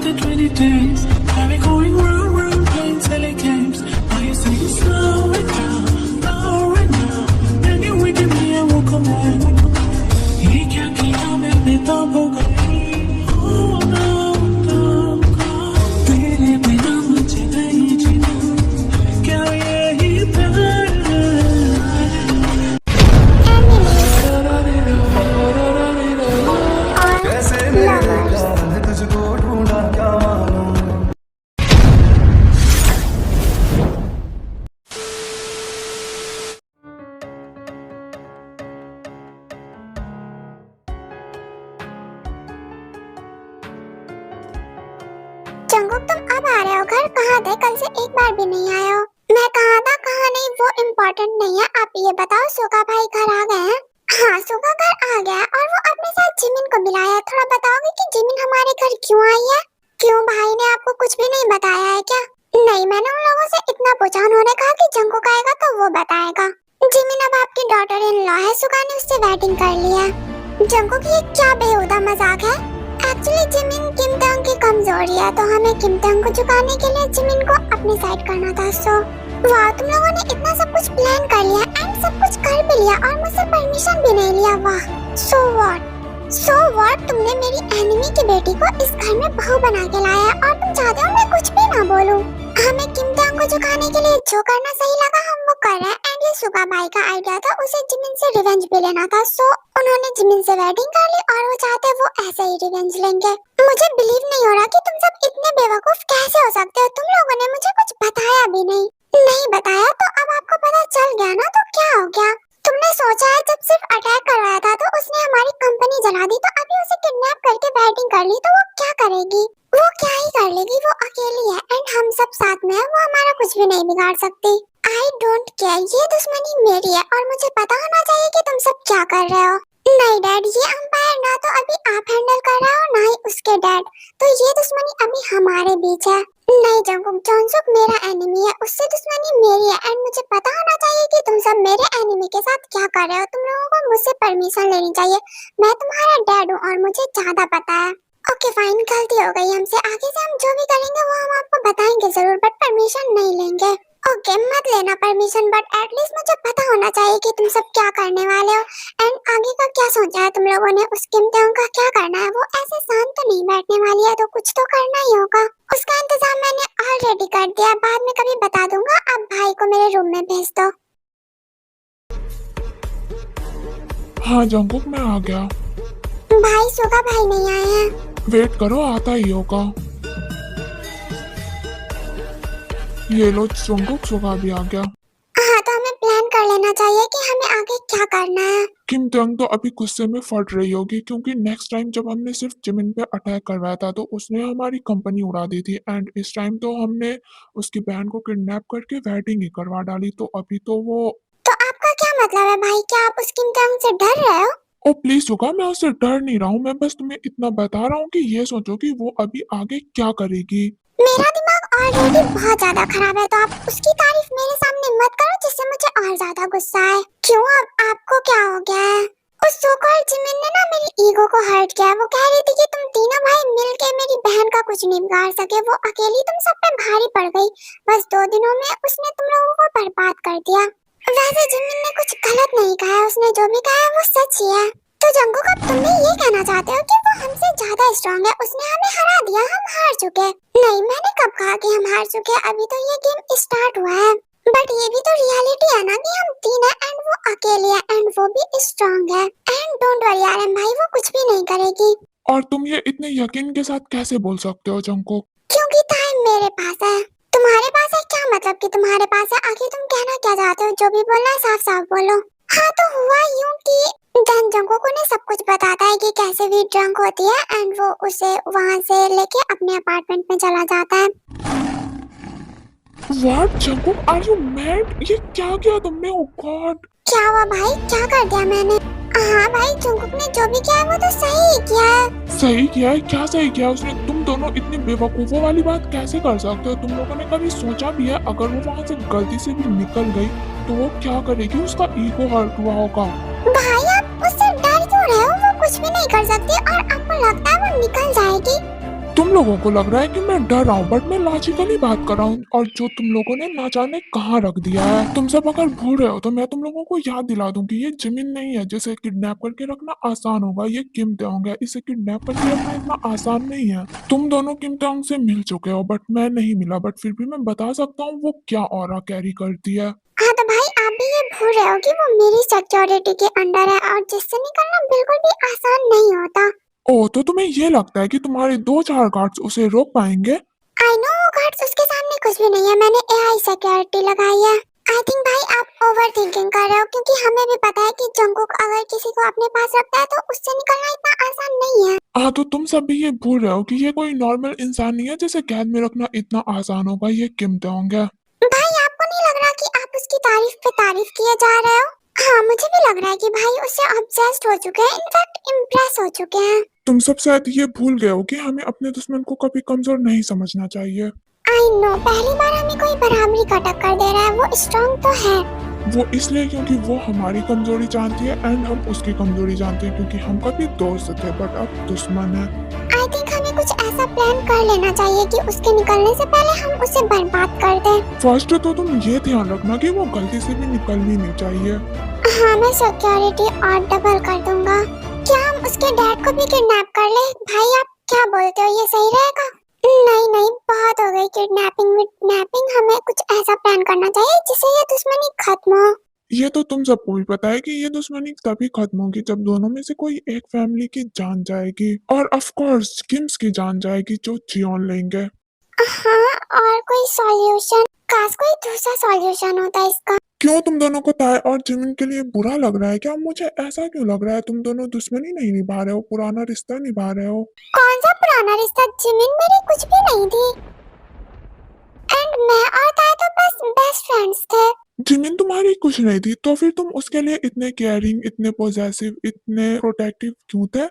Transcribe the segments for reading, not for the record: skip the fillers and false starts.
the 20 days. I've been going round, playing silly games. Now you say you slow it down. Then you wake me and walk away. ये क्या किया मैंने तब हो गई. Oh no, तेरे बिना मुझे नहीं जीना. क्या यही प्यार है? कैसे मेरे प्यार तुझको ढूंढा क्या मालूम. जंगुक तुम अब आ रहे हो घर. कहाँ थे? कल से एक बार भी नहीं आए हो. मैं कहाँ था कहाँ नहीं वो इम्पोर्टेंट नहीं है. आप ये बताओ सुगा भाई घर आ गए हैं? हाँ सुगा घर आ गया और वो अपने साथ जिमिन को मिलाया. थोड़ा बताओगे कि जिमिन हमारे घर क्यों आई है? क्यों भाई ने आपको कुछ भी नहीं बताया है क्या? नहीं मैंने उन लोगों से इतना पूछा. उन्होंने कहा कि जंगुक आएगा तो वो बताएगा. जिमिन अब आपकी डॉटर इन लॉ है. सुगा ने उससे वेडिंग कर ली है. जंगुक ये क्या बेहुदा मजाक है? एक्चुअली जिमिन किम टंग की कमजोरी है तो हमें किम टंग को झुकाने के लिए जिमिन को अपनी साइड करना था. सो वाह तुम लोगों ने इतना सब कुछ प्लान कर लिया एंड सब कुछ कर भी लिया और मुझसे परमिशन भी नहीं लिया. वाह. सो व्हाट तुमने मेरी एनिमी की बेटी को इस घर में बहू बना के लाया है और तुम चाहते हो मैं कुछ भी ना बोलूं. हमें किम टंग को झुकाने के लिए जो करना सही लगा हम वो कर रहे हैं. एंड ये सुगा भाई का आइडिया था. उसे जिमिन से रिवेंज भी लेना था. सो उन्होंने जिमिन से वेडिंग कर ली और वो चाहते वो ऐसे ही रिवेंज लेंगे. मुझे बिलीव नहीं हो रहा कि तुम सब इतने बेवकूफ कैसे हो सकते हो. तुम लोगों ने मुझे कुछ बताया भी नहीं बताया तो अब आपको पता चल गया ना तो क्या हो गया. तुमने सोचा है जब सिर्फ अटैक करवाया था तो उसने हमारी कंपनी जला दी तो अभी उसे किडनैप करके वेडिंग कर ली तो वो क्या करेगी? वो क्या ही कर लेगी. वो अकेली है एंड हम सब साथ में है. वो हमारा कुछ भी नहीं बिगाड़ सकती. I don't care. ये दुश्मनी मेरी है और मुझे पता होना चाहिए कि तुम सब क्या कर रहे हो. नहीं डैड ये अंपायर ना तो अभी आप हैंडल कर रहे हो ना ही उसके डैड. तो ये दुश्मनी अभी हमारे बीच है. नहीं जंगुक जॉनसुक मेरा एनिमी है. उससे दुश्मनी मेरी है एंड मुझे पता होना चाहिए कि तुम सब मेरे एनिमी के साथ क्या कर रहे हो. तुम लोगों को मुझसे परमिशन लेनी चाहिए. मैं तुम्हारा डैड हूँ और मुझे ज्यादा पता है. ओके फाइन गलती हो गई हमसे. आगे से हम जो भी करेंगे वो हम आपको बताएंगे जरूर बट परमिशन नहीं लेंगे. ओके मत लेना परमिशन बट एटलीस्ट मुझे पता होना चाहिए कि तुम सब क्या करने वाले हो एंड आगे का क्या सोचा है तुम लोगों ने. उस किम टंग का क्या करना है? वो ऐसे शांत तो नहीं बैठने वाली है तो कुछ तो करना ही होगा. उसका इंतजाम मैंने ऑलरेडी कर दिया. बाद में कभी बता दूंगा. अब भाई को मेरे रूम में भेज दो. हाँ जंगुक मैं आ गया. भाई सुगा भाई नहीं आए हैं. वेट करो आता ही होगा. ये लो जंगुक सुगा भी आ गया. हाँ तो हमें प्लान कर लेना चाहिए कि हमें आगे क्या करना है. किम टंग तो अभी गुस्से में फट रही होगी क्योंकि नेक्स्ट टाइम जब हमने सिर्फ जिमिन पे अटैक करवाया था तो उसने हमारी कंपनी उड़ा दी थी एंड इस टाइम तो हमने उसकी बहन को किडनैप करके वेडिंग ही करवा डाली. तो अभी तो वो. तो आपका क्या मतलब है भाई? क्या आप उस किम टंग से डर रहे हो? ओ प्लीज सुगा मैं उससे डर नहीं रहा हूँ. मैं बस तुम्हें इतना बता रहा हूँ कि ये सोचो कि वो अभी आगे क्या करेगी. मेरा दिमाग ऑलरेडी बहुत ज्यादा खराब है तो आप उसकी तारीफ मेरे सामने मत करो जिससे मुझे और ज्यादा गुस्सा है. क्यों अब आपको क्या हो गया है? उस सो-कॉल्ड जिमिन ने ना मेरी ईगो को हर्ट किया. वो कह रही थी कि तुम तीनों भाई मिलके मेरी बहन का कुछ नहीं बिगाड़ सके. वो अकेली तुम सब पे भारी पड़ गई. बस 2 दिनों में उसने तुम लोगों को बर्बाद कर दिया. वैसे जिमिन ने कुछ गलत नहीं कहा. उसने जो भी कहा वो सच ही है. तो जंगुक अब तुम भी ये कहना चाहते हो कि वो हमसे ज्यादा स्ट्रांग है? उसने हमें हरा दिया. हम हार चुके. नहीं मैंने कब कहा कि हम हार चुके? अभी तो ये गेम स्टार्ट हुआ है. बट ये भी तो रियलिटी है ना कि हम 3 है एंड वो अकेली है एंड वो भी स्ट्रांग है. एंड डोंट वरी आर्यन भाई वो कुछ भी नहीं करेगी. और तुम ये इतने यकीन के साथ कैसे बोल सकते हो जंगुक? क्योंकि टाइम मेरे पास है. तुम्हारे पास है क्या मतलब कि तुम्हारे पास है? आखिर तुम कहना क्या चाहते हो? जो भी बोलना है साफ साफ बोलो. हाँ तो हुआ यूं कि जंगुक ने सब कुछ बताता है कि कैसे भी ड्रंक होती है एंड वो उसे वहाँ से लेके अपने अपार्टमेंट में चला जाता है. What Jungkook are you mad? ये क्या किया तुमने? Oh God. क्या हुआ भाई? क्या कर दिया मैंने? हाँ भाई जंगुक ने जो भी किया है वो तो सही ही किया है. सही किया है? क्या सही किया उसने? तुम दोनों इतनी बेवकूफों वाली बात कैसे कर सकते हो? तुम लोगों ने कभी सोचा भी है अगर वो वहाँ से गलती से भी निकल गई तो वो क्या करेगी? उसका ईगो हर्ट हुआ होगा. भाई आप उससे डर क्यों रहे हो? वो कुछ भी नहीं कर सकती और आपको लगता है वो निकल जाएगी? तुम लोगों को लग रहा है कि मैं डर रहा हूँ, बट मैं लॉजिकली बात कर रहा हूँ, और जो तुम लोगों ने ना जाने कहाँ रख दिया है। तुम सब अगर भूल रहे हो तो मैं तुम लोगों को याद दिला दूं कि ये जिमिन नहीं है जिसे किडनैप करके रखना आसान होगा, ये किम तेओंग है, इसे किडनैप करके रखना इतना आसान नहीं है। तुम दोनों किम तेओंग से मिल चुके हो, बट मैं नहीं मिला, बट फिर भी मैं बता सकता हूँ वो क्या ऑरा कैरी करती है। हाँ तो भाई आप भी ये भूल रहे हो कि वो मेरी सिक्योरिटी के अंडर है और जिससे निकलना बिल्कुल भी आसान नहीं होता। ओह, तो तुम्हें ये लगता है कि तुम्हारे 2-4 गार्ड्स उसे रोक पाएंगे? आई नो गार्ड्स उसके सामने कुछ भी नहीं है, मैंने एआई सिक्योरिटी लगाई है। आई थिंक भाई आप ओवर थिंकिंग कर रहे हो, क्योंकि हमें भी पता है कि जंगकुक अगर किसी को अपने पास रखता है तो उससे निकलना इतना आसान नहीं है। हाँ, तो तुम सब भी ये भूल रहे हो कि ये कोई नॉर्मल इंसान नहीं है जिसे कैद में रखना इतना आसान होगा, ये किम तेओंग है। भाई आपको नहीं लग रहा कि आप उसकी तारीफ पे तारीफ किए जा रहे हो? हाँ मुझे भी लग रहा है कि भाई उससे ऑब्सेस्ड हो चुके हैं, इनफैक्ट इम्प्रेस हो चुके हैं। तुम सब शायद ये भूल गए हो कि हमें अपने दुश्मन को कभी कमजोर नहीं समझना चाहिए। आई नो पहली बार हमें कोई बराबरी का टक्कर दे रहा है, वो स्ट्रॉन्ग तो है। वो इसलिए क्योंकि वो हमारी कमजोरी जानती है एंड हम उसकी कमजोरी जानते हैं, क्योंकि हम कभी दोस्त थे बट अब दुश्मन है। आई थिंक हमें कुछ ऐसा प्लान कर लेना चाहिए कि उसके निकलने से पहले हम उसे बर्बाद कर दें। फर्स्ट तो तुम ये ध्यान रखना कि वो गलती से भी निकलनी नहीं चाहिए। हाँ मैं सिक्योरिटी और डबल कर दूंगा। क्या हम उसके डैड को भी किडनैप कर ले? भाई आप क्या बोलते हो, ये सही रहेगा? नहीं नहीं बहुत हो गई किडनैपिंग विडनैपिंग, हमें कुछ ऐसा प्लान करना चाहिए जिससे ये दुश्मनी खत्म हो। ये तो तुम सबको भी पता है कि ये दुश्मनी तभी खत्म होगी जब दोनों में से कोई एक फैमिली की जान जाएगी, और ऑफ कोर्स किम्स की जान जाएगी जो जियोन लेंगे। हाँ और कोई सॉल्यूशन? काश कोई दूसरा सॉल्यूशन होता है इसका। क्यों तुम दोनों को ताय और जिमिन के लिए बुरा लग रहा है क्या? मुझे ऐसा क्यों लग रहा है तुम दोनों दुश्मनी नहीं निभा रहे हो, पुराना रिश्ता निभा रहे हो। कौन सा पुराना रिश्ता? जिमिन मेरी कुछ भी नहीं थी, एंड मैं और ताया तो बस बेस्ट फ्रेंड्स थे। जिमिन तुम्हारी कुछ नहीं थी, तो फिर तुम उसके लिए इतने केयरिंग, इतने पोजेसिव, इतने प्रोटेक्टिव क्यों थे?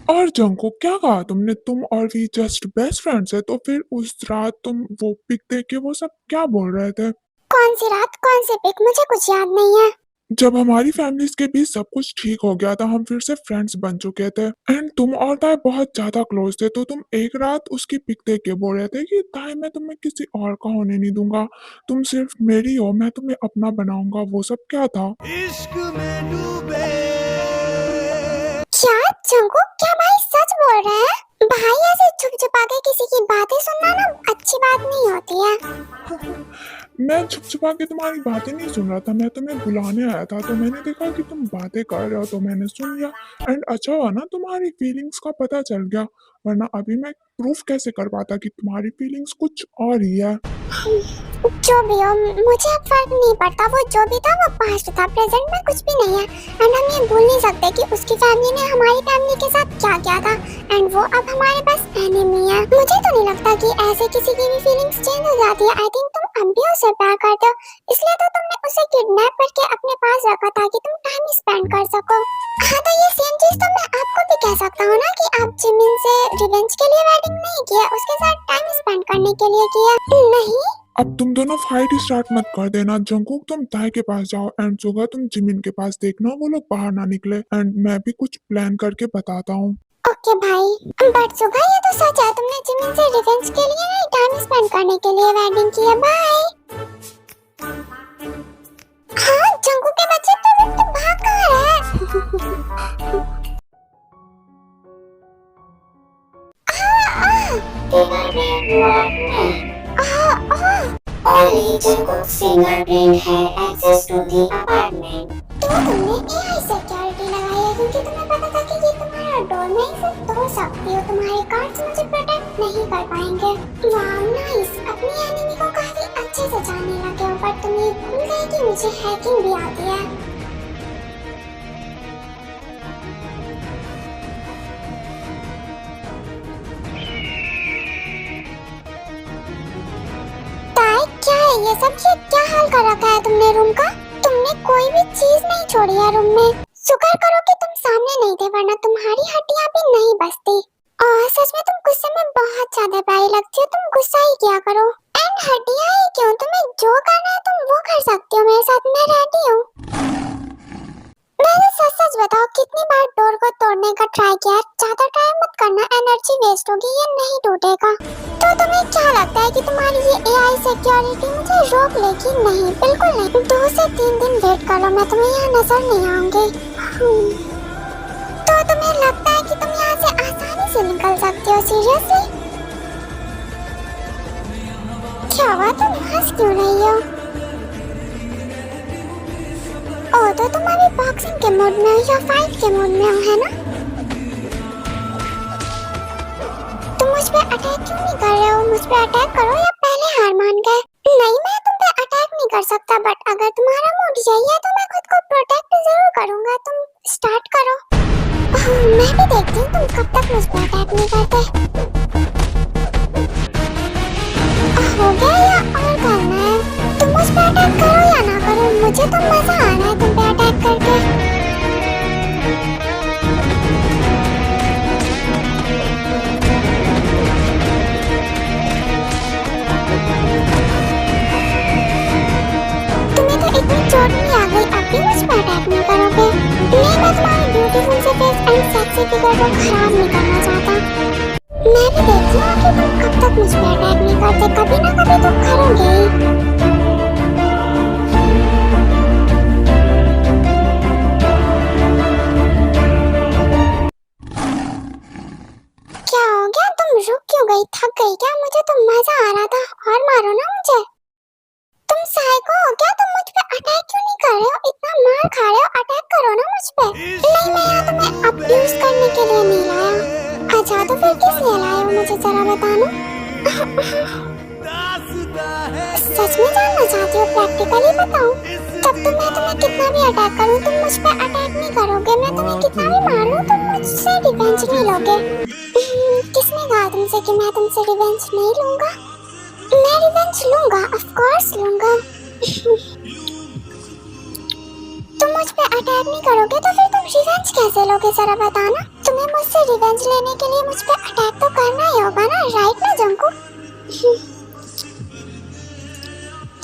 और जंगकुक क्या कहा तुमने, तुम और वी जस्ट बेस्ट फ्रेंड्स है, तो फिर उस रात तुम वो पिक देख के वो सब क्या बोल रहे थे? कौन सी रात, कौन सी पिक? मुझे कुछ याद नहीं है। जब हमारी फैमिलीज के बीच सब कुछ ठीक हो गया था, हम फिर से फ्रेंड्स बन चुके थे एंड तुम और ताई बहुत ज्यादा क्लोज थे, तो तुम एक रात उसकी पिक देख के बोल रहे थे कि ताई मैं तुम्हें किसी और का होने नहीं दूंगा, तुम सिर्फ मेरी हो, मैं तुम्हें अपना बनाऊंगा, वो सब क्या था? इश्क में डूबे क्या जंगकुक, क्या भाई सच बोल रहे हैं? भाई ऐसे छुप छुपा के किसी की बातें सुनना ना अच्छी बात नहीं होती है। मैं छुप छुपा के तुम्हारी बातें नहीं सुन रहा था, मैं तुम्हें बुलाने आया था, तो मैंने देखा कि तुम बातें कर रहे हो तो मैंने सुन लिया एंड अच्छा हुआ ना तुम्हारी फीलिंग्स का पता चल गया, वरना अभी मैं प्रूफ कैसे कर पाता कि तुम्हारी फीलिंग्स कुछ और ही है। जो भी हो मुझे अब फर्क नहीं पड़ता, वो जो भी था वो पास्ट था, प्रेजेंट में कुछ भी नहीं है। एंड हम ये भूल नहीं सकते कि उसकी फैमिली ने हमारी फैमिली के साथ क्या किया था, एंड वो अब हमारे पास एनिमी है। मुझे तो नहीं लगता कि ऐसे किसी की भी फीलिंग्स चेंज हो जाती है। आई थिंक तुम अब भी उसे प्यार करते हो, इसलिए तो तुमने उसे किडनैप करके अपने पास रखा ताकि तुम टाइम स्पेंड कर सको। हाँ तो ये सेम चीज तो मैं आपको भी कह सकता हूँ ना कि आप जिमिन से रिवेंज के लिए वेडिंग नहीं किया, उसके साथ टाइम स्पेंड करने के लिए किया। नहीं अब तुम दोनों फाइट स्टार्ट मत कर देना, जंगकुक तुम ताई के पास जाओ एंड सुगा तुम जिमिन के पास देखना वो लोग बाहर ना निकले, एंड मैं भी कुछ प्लान करके बताता हूँ। ओके भाई, बट सुगा ये तो सच है, तुमने जिमिन से रिवेंज के लिए नहीं टाइम स्पेंड करने के लिए वेडिंग की है। बाय। हाँ जंगकुक के बच्चे तुम भाग कहाँ रहे? Only Jungkook's fingerprint had access to the apartment. तो तुमने एआई सिक्योरिटी लगाई है क्योंकि तुम्हें पता था कि ये तुम्हारा डोर में ही सिर्फ तोड़ सकती हो, तुम्हारे कार्ड्स मुझे प्रोटेक्ट नहीं कर पाएंगे। वाह नाइस, अपनी एनिमी को काफी अच्छे से जानने लगे हो, पर तुम ये भूल गए कि मुझे हैकिंग भी आती है। ताई क्या है ये सब, ये क्या हाल कर रखा है तुमने रूम का? तुमने कोई भी चीज नहीं छोड़ी है रूम में। शुक्र करो कि तुम सामने नहीं थे, वरना तुम्हारी हड्डियां भी नहीं बचती। और सच में तुम गुस्से में बहुत ज्यादा प्यारी लगती हो, तुम गुस्सा ही किया करो। एंड हड्डियां ही क्यों, तुम्हें जो करना है तुम वो कर सकती हो मेरे साथ, मैं रेडी हूँ। मैंने सच सच बताओ कितनी बार डोर को तोड़ने का ट्राई किया। ज्यादा ट्राई मत करना, एनर्जी वेस्ट होगी, ये नहीं टूटेगा। तो तुम्हें क्या लगता है कि तुम्हारी ये एआई सिक्योरिटी मुझे रोक लेगी? नहीं, बिल्कुल नहीं। 2 से 3 दिन वेट कर लो, मैं तुम्हें यहाँ नजर नहीं आऊंगी। तो तुम्हें लगता है कि तुम यहाँ से आसानी से निकल सकती हो? सीरियसली? क्या हुआ, तुम हंस क्यों रही हो? ओ, तो तुम अभी बॉक्सिंग के मूड में हो या फाइट के मूड में हो, है ना? तुम मुझ पे अटैक क्यों नहीं कर रहे हो? मुझ पे अटैक करो या पहले हार मान गए? नहीं, मैं तुम पे अटैक नहीं कर सकता, बट अगर तुम्हारा मूड यही है तो मैं खुद को प्रोटेक्ट जरूर करूंगा। तुम स्टार्ट करो। मैं भी देखती हूँ तुम कब तक मुझ पे अटैक नहीं करते। हो गया या और करना है? तुम मुझ पे अटैक करो या ना करो, मुझे तो मजा आ रहा है तुम पे अटैक करके। तुम्हें तो इतनी चोट नहीं आ गई, अब भी मुझ पे अटैक नहीं करोगे? नहीं, मैं तुम्हारे ब्यूटीफुल से फेस एंड सेक्सी फिगर को खराब नहीं करना चाहता। मैं भी देखती हूँ कि तुम कब तक मुझ पे अटैक नहीं करते, कभी ना कभी तुम करोगे ही। क्या हो गया, तुम रुक क्यों गई? थक गई क्या? मुझे तो मजा आ रहा था, और मारो ना मुझे। तुम साइको हो क्या? तुम मुझ पे अटैक क्यों नहीं कर रहे हो? इतना मार खा रहे हो, अटैक करो ना मुझ पे। नहीं, मैं यहाँ तुम्हें अब्यूज करने के लिए नहीं लाया। अच्छा, तो फिर किस लिए लाए हो मुझे जरा बताना। सच में जानना चाहती हो? प्रैक्टिकली बताओ। तब तो मैं तुम्हें कितना भी अटैक करूं, तुम मुझ पे अटैक नहीं करोगे। मैं तुम्हें कितना भी मार लूं, तुम मुझसे रिवेंज नहीं लोगे। किसने कहा तुमसे कि मैं तुमसे रिवेंज नहीं लूंगा? मैं रिवेंज लूंगा, ऑफ कोर्स लूंगा। तुम मुझ पे अटैक नहीं करोगे तो फिर तुम रिवेंज कैसे लोगे जरा बताना। तुम्हें मुझसे रिवेंज लेने के लिए मुझ पे अटैक तो करना ही होगा ना, राइट ना जंकुक?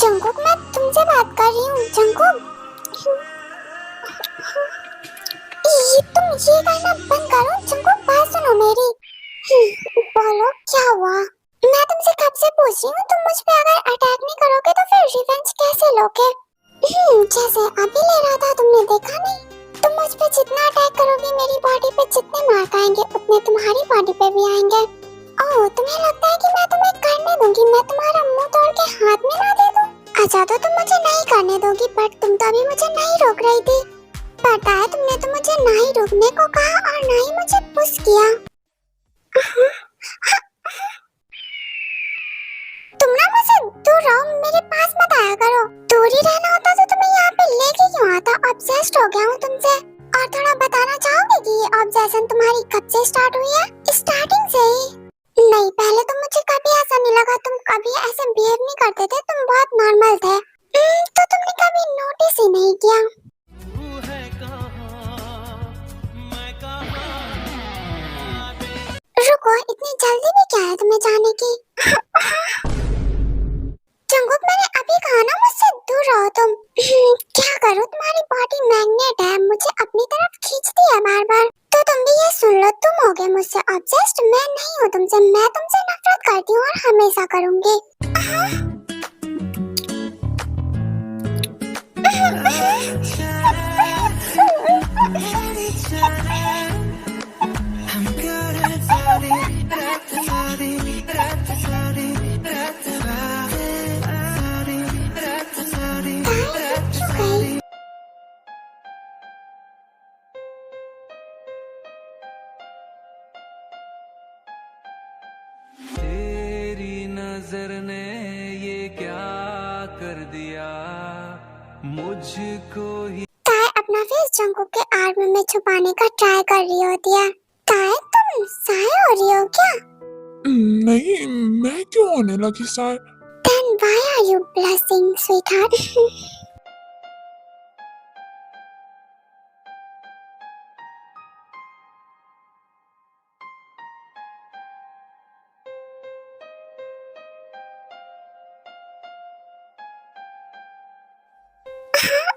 जंकुक, मैं तुमसे बात कर रही हूँ जंकुक। तुम ये करना बंद करो जंकुक, बात सुनो मेरी। बोलो क्या हुआ? मैं तुमसे कब से पूछ रही हूँ, तुम मुझ पे अगर अटैक नहीं करोगे तो फिर रिवेंज कैसे लोगे? जैसे अभी ले रहा था, तुमने देखा नहीं? तुम मुझ पे जितना अटैक करोगी मेरी बॉडी पे जितने मार्क आएंगे उतने तुम्हारी बॉडी पे भी आएंगे। ओह, तुम्हें लगता है कि मैं तुम्हें करने दूंगी? मैं तुम्हारा मुंह तोड़ के हाथ में ना दे दूं? अच्छा, तो तुम मुझे नहीं करने दोगी, बट तुम तो अभी मुझे नहीं रोक रही थी। पता है, तुमने तो मुझे नहीं रोकने को कहा और ना ही मुझे पुश किया। तुम ना मुझसे दूर रहो, मेरे पास मत आया करो। दूर ही रहना होता तो तुम्हें यहाँ पे लेके क्यों आता? ऑब्सेस्ड हो गया हूँ तुमसे। और थोड़ा बताना चाहोगे कि ये ऑब्सेशन तुम्हारी कब से स्टार्ट हुई है? स्टार्टिंग से ही? नहीं, पहले तो मुझे कभी ऐसा नहीं लगा, तुम कभी ऐसे बिहेव नहीं करते थे, तुम बहुत नॉर्मल थे। तो तुमने कभी नोटिस ही नहीं किया। रुको, इतनी जल्दी भी क्या है तुम्हें जाने की? जंगुक, मैंने अभी कहा ना मुझसे दूर रहो तुम। क्या करूं, तुम्हारी बॉडी मैग्नेट है, मुझे अपनी तरफ खींचती है बार बार। तो तुम भी ये सुन लो, तुम हो गए मुझसे ऑब्सेस्ड, मैं नहीं हूँ तुमसे। मैं तुमसे नफरत करती हूँ और हमेशा करूंगी। तेरी नजर ने ये क्या कर दिया मुझको ही। ताए अपना फेस जंगुक के आर्मी में छुपाने का ट्राई कर रही होती है। ताए, तुम साय हो रही हो क्या? नहीं, मैं क्यों होने लगी sir? Then why are you blushing, sweetheart? हाँ,